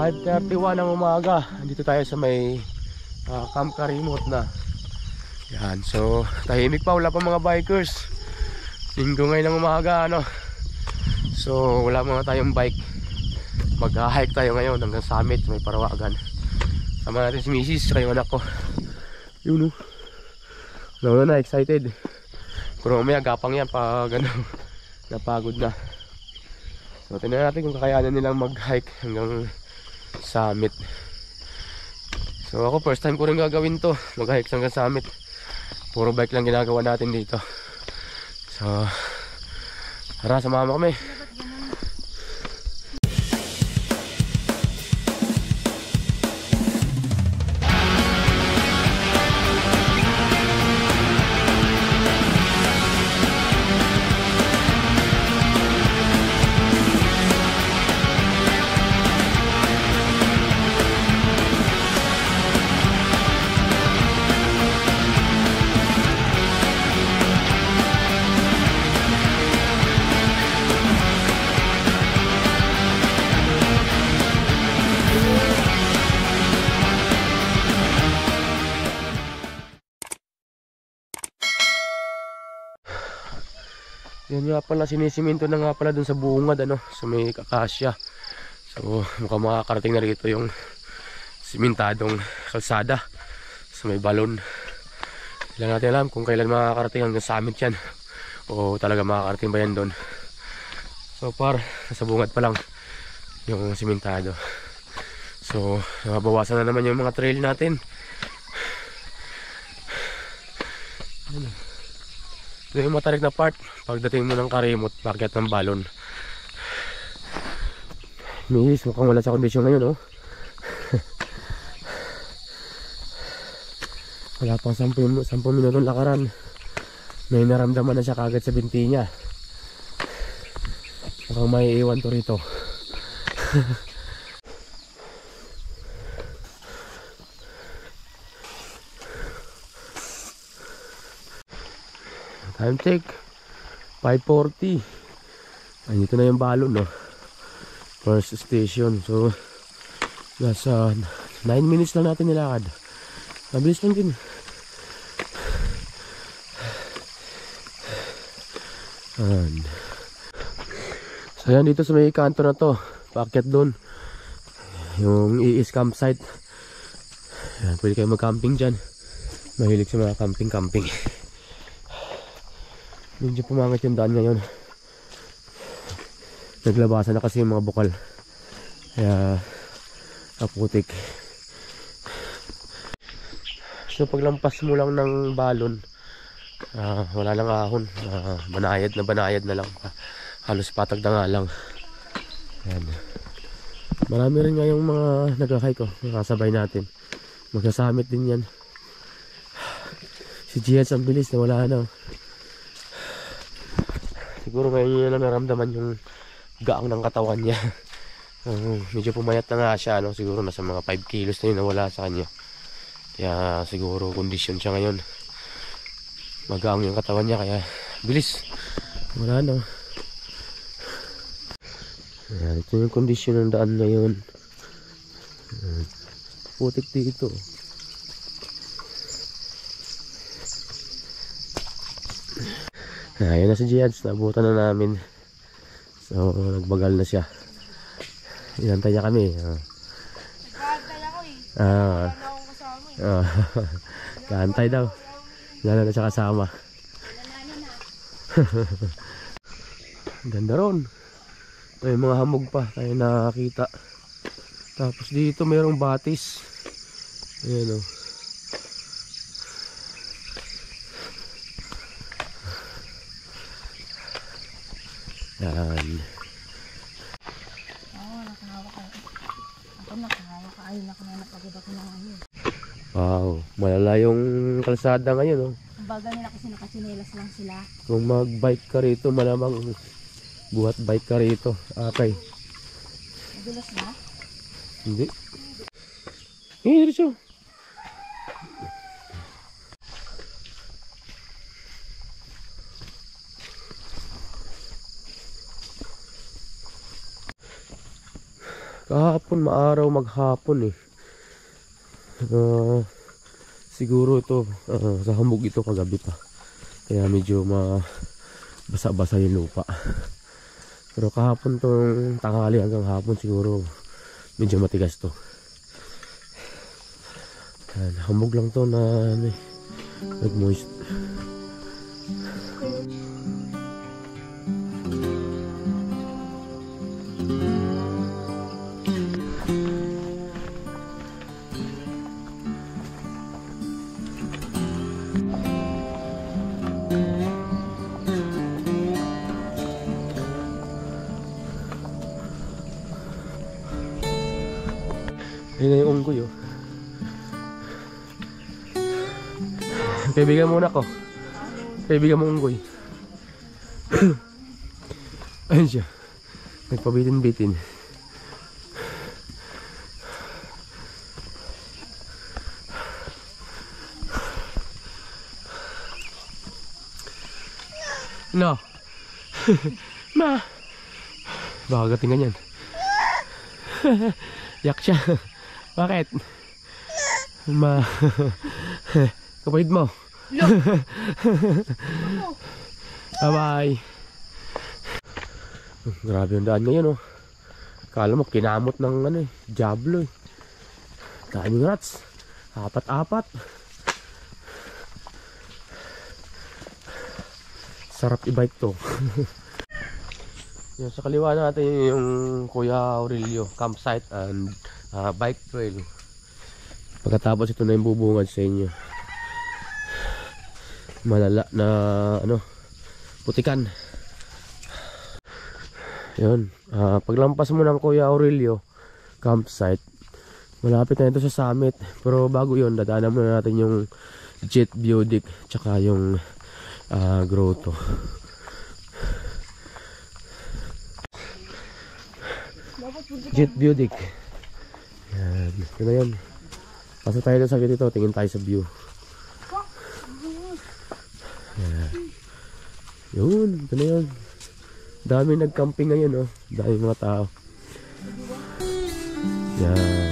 5:31 ng umaga. Andito tayo sa may Camp Karimot na. Yan, so tahimik pa, wala pa mga bikers. Linggo ngayon ng umaga, ano. So wala mga tayong bike. Mag-hike tayo ngayon hanggang summit, may Parawagan. Sama natin si Mrs. saka yung anak ko. Yun, no na, excited. Pero mamaya gapang yan pag ano, napagod na. So tingnan natin kung kakayanan nilang mag-hike hanggang summit. So ako first time ko rin gagawin to, mag-hike hanggang summit. Puro bike lang ginagawa natin dito. So tara, samahan mo kami. Yan nga pala, sinisiminto na nga pala dun sa bungad, ano, sa may akasya. So mukhang makakarating na rito yung simentadong kalsada sa may balon. Hindi lang natin alam kung kailan makakarating hanggang summit yan, o talaga makakarating ba yan dun. So far nasa bungad pa lang yung simentado. So nabawasan na naman yung mga trail natin. Ito yung matarik na part pagdating mo ng Karimot, pakyat ng balon. Miss, mukhang wala sa kondisyon ngayon, oh. Wala pang 10 minutong lakaran, may naramdaman na siya kagad sa binti niya. Mukhang may iwan to rito. Time check 5:40. Andito na yung balon, no? First station. So nasa 9 minutes lang natin nilakad. Mabilis lang din. So yan, dito sa may kanto na to, paakyat doon yung iis campsite. Yan, pwede kayo mag-camping dyan. Mahilig sa mga camping. Medyo pumangit yung daan ngayon. Naglabasan na kasi yung mga bukal, kaya kaputik. So paglampas mo lang ng balon, wala lang ahon, banayad na lang, halos patag na nga lang. Ayan. Marami rin nga yung mga nag-hike, nakasabay natin. Magsasamit din yan. Si Giants ang bilis na wala na. Siguro ngayon niya lang naramdaman yung gaang ng katawan niya. Medyo pumayat na nga siya, no? Siguro nasa mga 5 kilos na yun nawala sa kanya. Kaya siguro kondisyon siya ngayon. Magaang yung katawan niya, kaya bilis. Wala na. Ayan, ito yung kondisyon ng daan ngayon. Putik dito. Ayan na si Giants, nabutan na namin. So nagbagal na siya. Inantay niya kami. Nagkantay ako eh. Wala na akong kasama eh. Kaantay daw. Wala na siya kasama. Ganda ron. Ito yung mga hamog pa tayo nakakita. Tapos dito mayroong batis. Ayan, oh. Yan. Oo, nakahawak ako. Ako nakahawak. Ayun, napagod ako ng ano. Wow, malala yung kalsada ngayon, oh. Ang baga nila kasi nakasinelas lang sila. Kung mag-bike ka rito, malamang buhat bike ka rito. Okay. Madulas na? Hindi. Diretso. Kahapon maaraw maghapon eh. Siguro ito sa hambog ito kagabi pa. Kaya medyo basa-basa yung lupa. Pero kahapon tong tanghali hanggang hapon siguro medyo matigas to. Hambog lang to na nag-moist. Ayun na yung unggoy oh. Kaibigan muna ko. Kaibigan mo unggoy. Ayun siya. Nagpabitin-bitin. No. Ma. Baka gatingan yan. Yak siya. Bakit? Ma. Kapatid mo. Bye-bye. Grabe yung daan ngayon oh. Kala mo kinamot ng Diablo eh. Daming rats. Apat-apat. Sarap i-bike to. Yan, sa kaliwa natin yung Kuya Aurelio campsite and bike trail. Pagkatapos ito na yung bubungad sa inyo. Malala na putikan. Yun, paglampas mo ng Kuya Aurelio campsite, malapit na ito sa summit. Pero bago yun, dadaanan muna natin yung Jet Budik tsaka yung grotto. Jet Budik. Yan, ito na yun. Pasok tayo doon sa gilid ito, tingin tayo sa view. Yan. Yun, ito na yun. Dami nag-camping ngayon oh. Dami mga tao. Yan.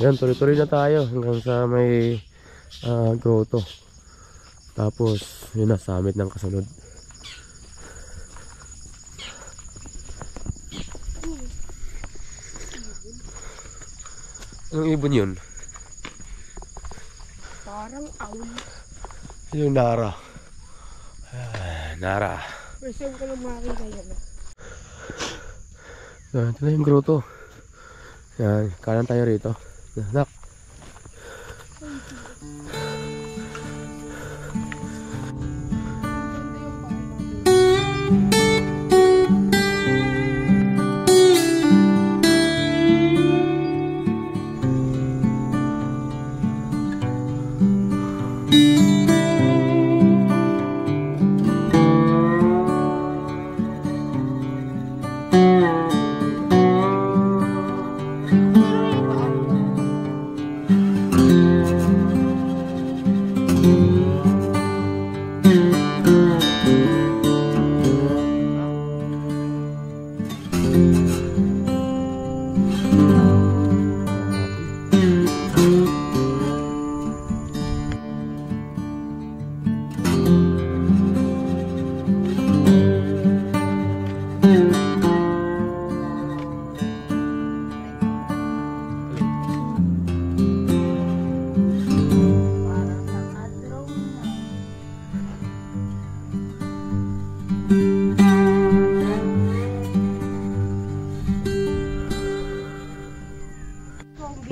Yan, tuloy-tuloy na tayo hanggang sa may grotto. Tapos yun na, summit ng kasunod. Anong ibon yun? Parang owl. Yung Nara. Nara. First time ko lang makakita yan. Ito na yung grotto. Yan, kanan tayo rito. Nak.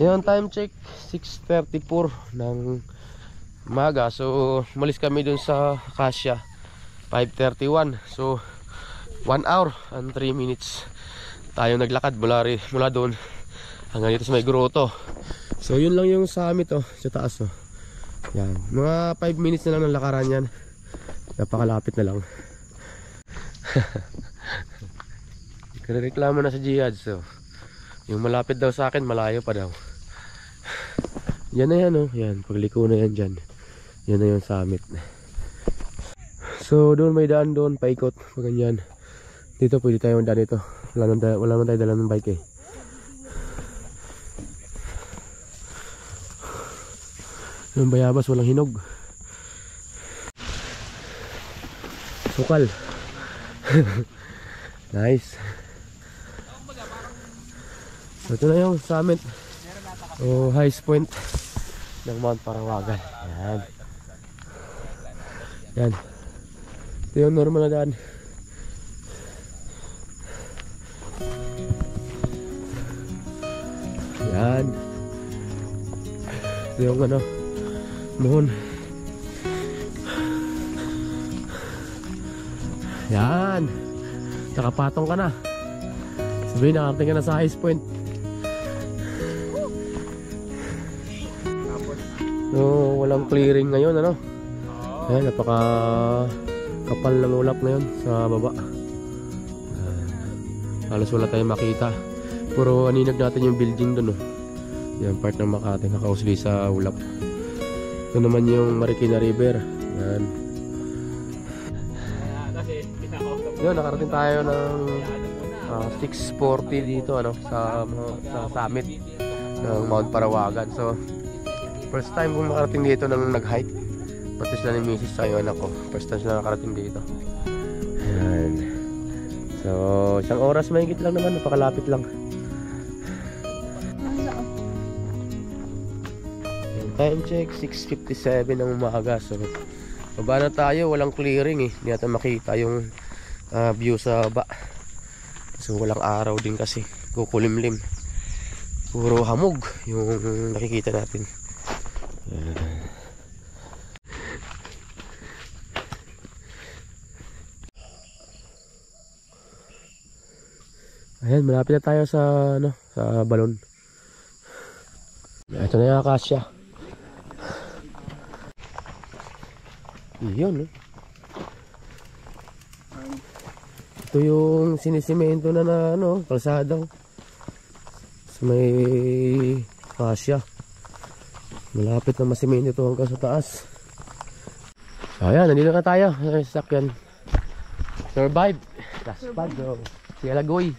Yung time check 6:34 ng umaga. So umalis kami dun sa Acacia 5:31. So 1 hour and 3 minutes tayo naglakad mula doon hanggang dito sa may grotto. So yun lang yung summit sa taas Yan, mga 5 minutes na lang ng lakaran yan. Napakalapit na lang. Reklamo na sa Jihad. So yung malapit daw sa akin, malayo pa daw. Yan na yan yan, pagliko na yan dyan. Yan na yung summit. So doon may daan doon, paikot, ganyan. Dito pwede tayo mandaan dito. Wala naman tayo dala ng bike Yung bayabas walang hinog. Sukal. Nice. So ito na yung summit highest point ng Mount Parawagan. Yan. Yan. Ito yung normal na daan. Yan. Ito yung mohon. Yan. Nakapatong ka na. Sabihin, nakarating ka na sa highest point. So, walang clearing ngayon, Ayan, napaka kapal ng ulap ngayon sa baba. Halos wala tayong makita. Puro aninag natin yung building dun, Yan, part ng Makati, nakausli sa ulap. Ito naman yung Marikina River. Yan. Yun, nakarating tayo ng 6:40 dito, sa summit ng Mount Parawagan. So, first time kong makarating dito nang nag-hike. Pati sila ni Mrs. sa yung anak ko. First time sila nakarating dito. Ayan. So, 1 oras mahigit lang naman. Napakalapit lang. Time check, 6:57 ng umaga. So, baba na tayo. Walang clearing Hindi natin makita yung view sa baba. So, walang araw din kasi. Kukulimlim. Puro hamog yung nakikita natin. Ayan, malapit na tayo sa sa balon. Ito na yung akasya. Iyon, Ito yung sinisemento na kalsada. So may akasya. Malapit na masemento ito hanggang sa taas. So ayan, nandito na tayo. Sakyan. Survive. Last bag, Siya lagoy.